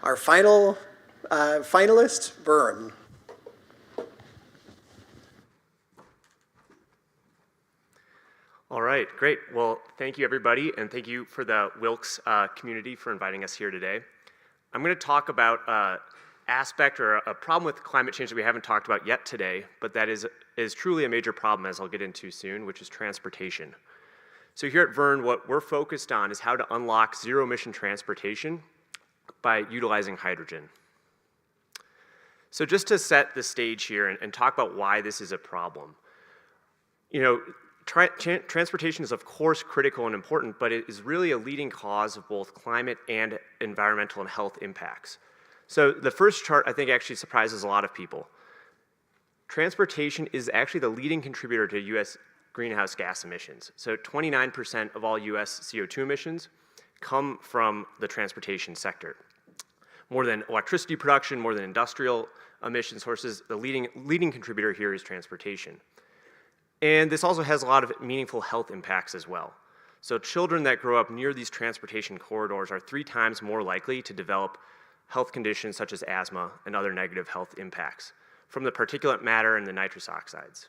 Our final finalist, Vern. All right, great. Well, thank you, everybody, and thank you for the Wilkes community for inviting us here today. I'm going to talk about an aspect or a problem with climate change that we haven't talked about yet today, but that is truly a major problem, as I'll get into soon, which is transportation. So here at Vern, what we're focused on is how to unlock zero-emission transportation by utilizing hydrogen. So just to set the stage here and talk about why this is a problem. You know, transportation is of course critical and important, but it is really a leading cause of both climate and environmental and health impacts. So the first chart I think actually surprises a lot of people. Transportation is actually the leading contributor to US greenhouse gas emissions. So 29% of all US CO2 emissions come from the transportation sector. More than electricity production, more than industrial emission sources, the leading contributor here is transportation. And this also has a lot of meaningful health impacts as well. So children that grow up near these transportation corridors are 3 times more likely to develop health conditions such as asthma and other negative health impacts from the particulate matter and the nitrous oxides.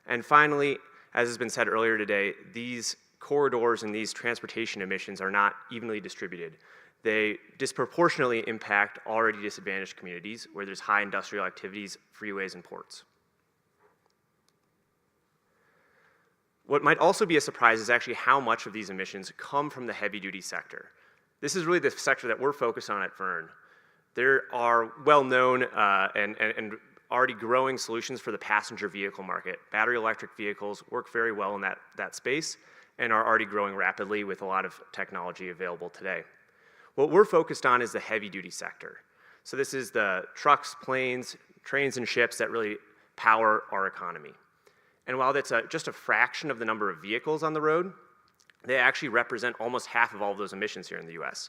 And finally, as has been said earlier today, these corridors and these transportation emissions are not evenly distributed. They disproportionately impact already disadvantaged communities where there's high industrial activities, freeways, and ports. What might also be a surprise is actually how much of these emissions come from the heavy-duty sector. This is really the sector that we're focused on at Vern. There are well-known and already growing solutions for the passenger vehicle market. Battery electric vehicles work very well in that space and are already growing rapidly with a lot of technology available today. What we're focused on is the heavy-duty sector. So this is the trucks, planes, trains, and ships that really power our economy. And while that's just a fraction of the number of vehicles on the road, they actually represent almost half of all of those emissions here in the US.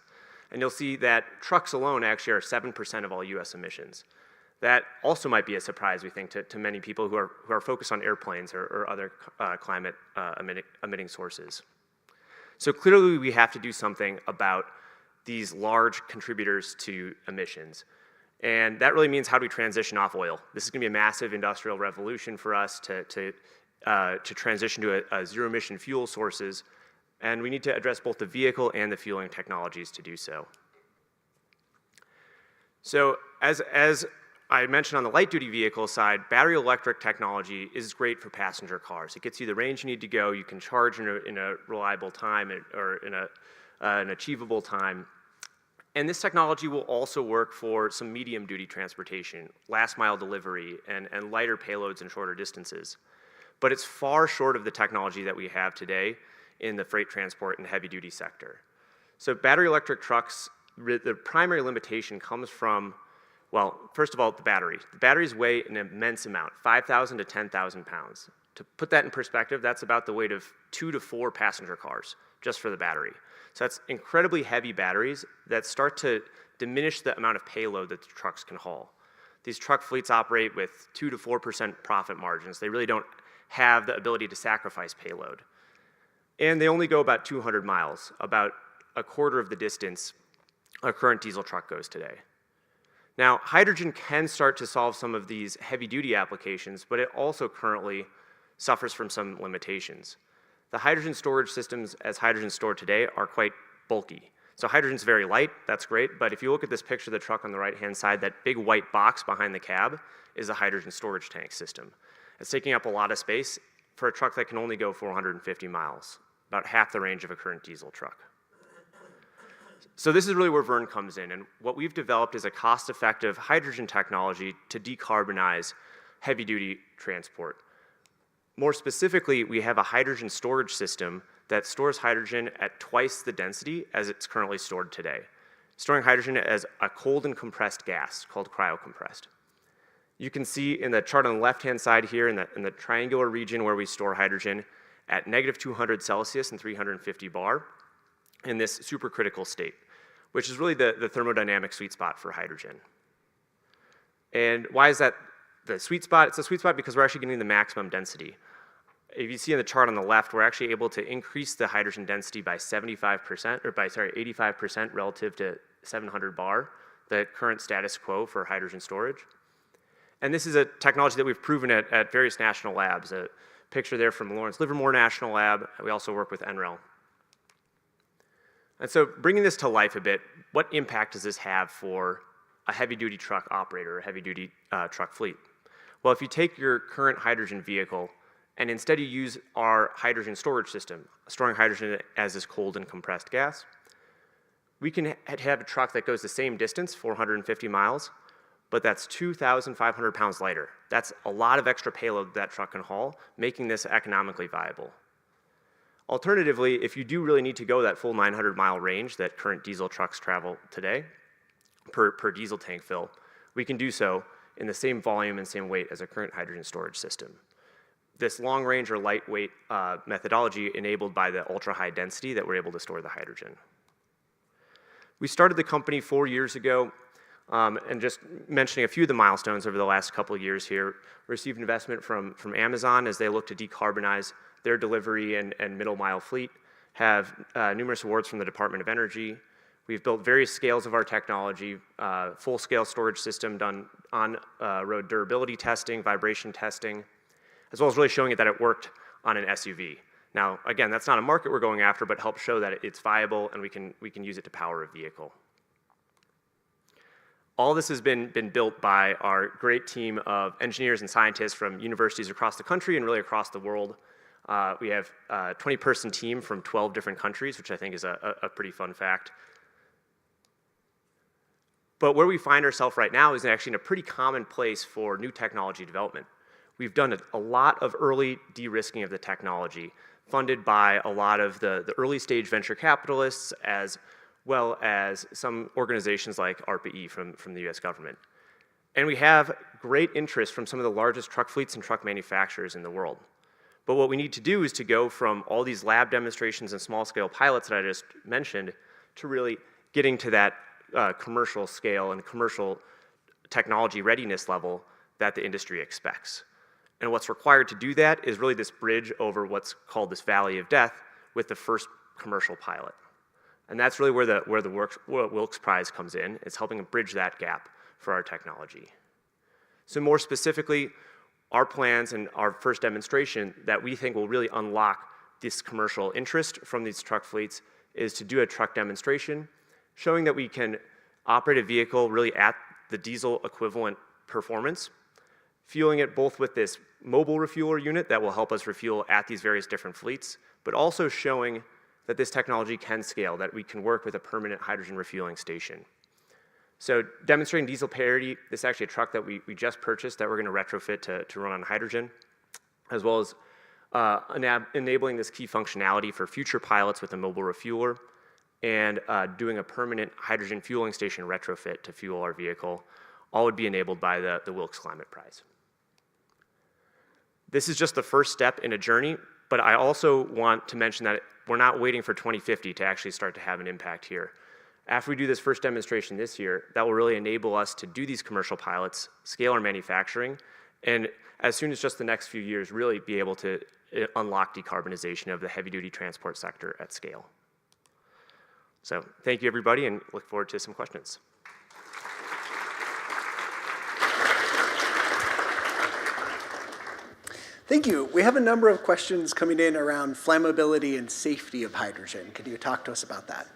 And you'll see that trucks alone actually are 7% of all US emissions. That also might be a surprise, we think, to many people who are focused on airplanes or other climate emitting sources. So clearly we have to do something about these large contributors to emissions. And that really means how do we transition off oil? This is gonna be a massive industrial revolution for us to transition to a zero-emission fuel sources, and we need to address both the vehicle and the fueling technologies to do so. So as I mentioned on the light-duty vehicle side, battery electric technology is great for passenger cars. It gets you the range you need to go, you can charge in a reliable time or in an achievable time. And this technology will also work for some medium-duty transportation, last-mile delivery, and lighter payloads and shorter distances. but it's far short of the technology that we have today in the freight transport and heavy-duty sector. So battery electric trucks, the primary limitation comes from, well, first of all, the battery. The batteries weigh an immense amount, 5,000 to 10,000 pounds. To put that in perspective, that's about the weight of 2 to 4 passenger cars, just for the battery. So that's incredibly heavy batteries that start to diminish the amount of payload that the trucks can haul. These truck fleets operate with 2 to 4% profit margins. They really don't have the ability to sacrifice payload. And they only go about 200 miles, about a quarter of the distance a current diesel truck goes today. Now, hydrogen can start to solve some of these heavy-duty applications, but it also currently suffers from some limitations. The hydrogen storage systems, as hydrogen stored today, are quite bulky. So hydrogen's very light, that's great, but if you look at this picture of the truck on the right-hand side, that big white box behind the cab is a hydrogen storage tank system. It's taking up a lot of space for a truck that can only go 450 miles, about half the range of a current diesel truck. So this is really where Vern comes in, and what we've developed is a cost-effective hydrogen technology to decarbonize heavy-duty transport. More specifically, we have a hydrogen storage system that stores hydrogen at twice the density as it's currently stored today, storing hydrogen as a cold and compressed gas called cryocompressed. You can see in the chart on the left-hand side here in the triangular region where we store hydrogen at negative 200 Celsius and 350 bar in this supercritical state, which is really the thermodynamic sweet spot for hydrogen. And why is that the sweet spot? It's a sweet spot because we're actually getting the maximum density. If you see in the chart on the left, we're actually able to increase the hydrogen density by 85% relative to 700 bar, the current status quo for hydrogen storage. And this is a technology that we've proven at various national labs. A picture there from Lawrence Livermore National Lab. We also work with NREL. And so bringing this to life a bit, what impact does this have for a heavy-duty truck operator, a heavy-duty truck fleet? Well, if you take your current hydrogen vehicle and instead you use our hydrogen storage system, storing hydrogen as this cold and compressed gas, we can have a truck that goes the same distance, 450 miles, but that's 2,500 pounds lighter. That's a lot of extra payload that truck can haul, making this economically viable. Alternatively, if you do really need to go that full 900-mile range that current diesel trucks travel today per diesel tank fill, we can do so in the same volume and same weight as a current hydrogen storage system. This long-range or lightweight methodology enabled by the ultra-high density that we're able to store the hydrogen. We started the company 4 years ago, and just mentioning a few of the milestones over the last couple of years here, received investment from Amazon as they look to decarbonize their delivery and middle mile fleet, have numerous awards from the Department of Energy. We've built various scales of our technology, full-scale storage system done on road durability testing, vibration testing, as well as really showing it that it worked on an SUV. Now, again, that's not a market we're going after, but helps show that it's viable and we can use it to power a vehicle. All this has been built by our great team of engineers and scientists from universities across the country and really across the world. We have a 20-person team from 12 different countries, which I think is a pretty fun fact. But where we find ourselves right now is actually in a pretty common place for new technology development. We've done a lot of early de-risking of the technology, funded by a lot of the early stage venture capitalists, as well as some organizations like ARPA-E from the US government. And we have great interest from some of the largest truck fleets and truck manufacturers in the world. But what we need to do is to go from all these lab demonstrations and small-scale pilots that I just mentioned to really getting to that commercial scale and commercial technology readiness level that the industry expects. And what's required to do that is really this bridge over what's called this valley of death with the first commercial pilot. And that's really where the Wilkes Prize comes in. It's helping bridge that gap for our technology. So more specifically, our plans and our first demonstration that we think will really unlock this commercial interest from these truck fleets is to do a truck demonstration showing that we can operate a vehicle really at the diesel equivalent performance, fueling it both with this mobile refueler unit that will help us refuel at these various different fleets, but also showing that this technology can scale, that we can work with a permanent hydrogen refueling station. So demonstrating diesel parity, this is actually a truck that we just purchased that we're going to retrofit to run on hydrogen, as well as enabling this key functionality for future pilots with a mobile refueler, and doing a permanent hydrogen fueling station retrofit to fuel our vehicle, all would be enabled by the Wilkes Climate Prize. This is just the first step in a journey, but I also want to mention that we're not waiting for 2050 to actually start to have an impact here. After we do this first demonstration this year, that will really enable us to do these commercial pilots, scale our manufacturing, and as soon as just the next few years, really be able to unlock decarbonization of the heavy-duty transport sector at scale. So thank you, everybody, and look forward to some questions. Thank you. We have a number of questions coming in around flammability and safety of hydrogen. Could you talk to us about that?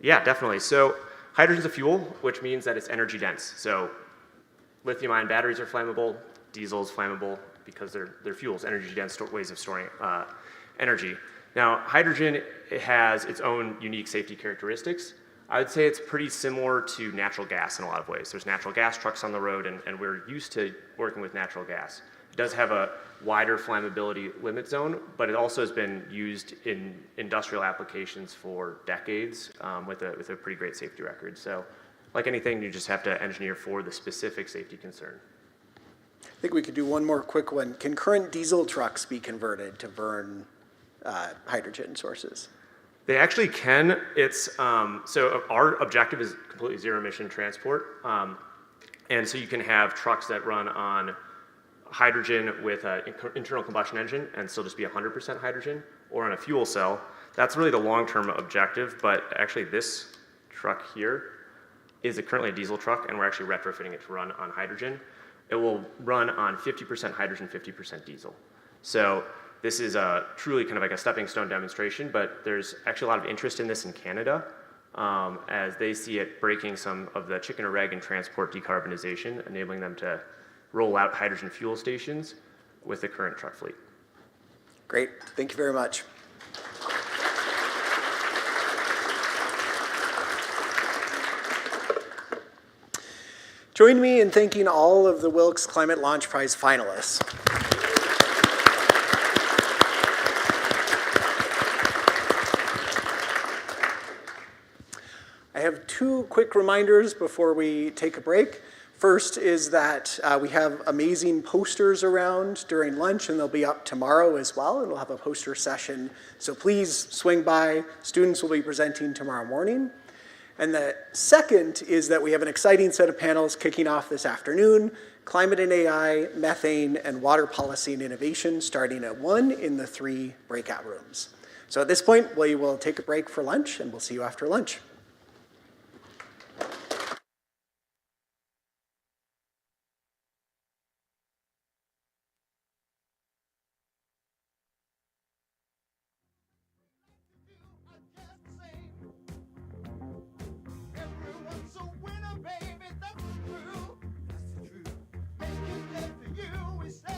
Yeah, definitely. So hydrogen's a fuel, which means that it's energy dense. So lithium-ion batteries are flammable, diesel is flammable because they're fuels, energy dense ways of storing energy. Now, hydrogen has its own unique safety characteristics. I would say it's pretty similar to natural gas in a lot of ways. There's natural gas trucks on the road, and we're used to working with natural gas. It does have a wider flammability limit zone, but it also has been used in industrial applications for decades with a pretty great safety record. So like anything, you just have to engineer for the specific safety concern. I think we could do one more quick one. Can current diesel trucks be converted to burn hydrogen sources? They actually can. It's so our objective is completely zero emission transport, and so you can have trucks that run on hydrogen with an internal combustion engine and still just be 100% hydrogen, or on a fuel cell. That's really the long-term objective, but actually this truck here is currently a diesel truck, and we're actually retrofitting it to run on hydrogen. It will run on 50% hydrogen, 50% diesel. So this is truly kind of like a stepping stone demonstration, but there's actually a lot of interest in this in Canada as they see it breaking some of the chicken or egg in transport decarbonization, enabling them to roll out hydrogen fuel stations with the current truck fleet. Great, thank you very much. Join me in thanking all of the Wilkes Climate Launch Prize finalists. I have two quick reminders before we take a break. First is that we have amazing posters around during lunch, and they'll be up tomorrow as well, and we'll have a poster session. So please swing by. Students will be presenting tomorrow morning. And the second is that we have an exciting set of panels kicking off this afternoon: Climate and AI, Methane, and Water Policy and Innovation, starting at 1 in the 3 breakout rooms. So at this point, we will take a break for lunch, and we'll see you after lunch.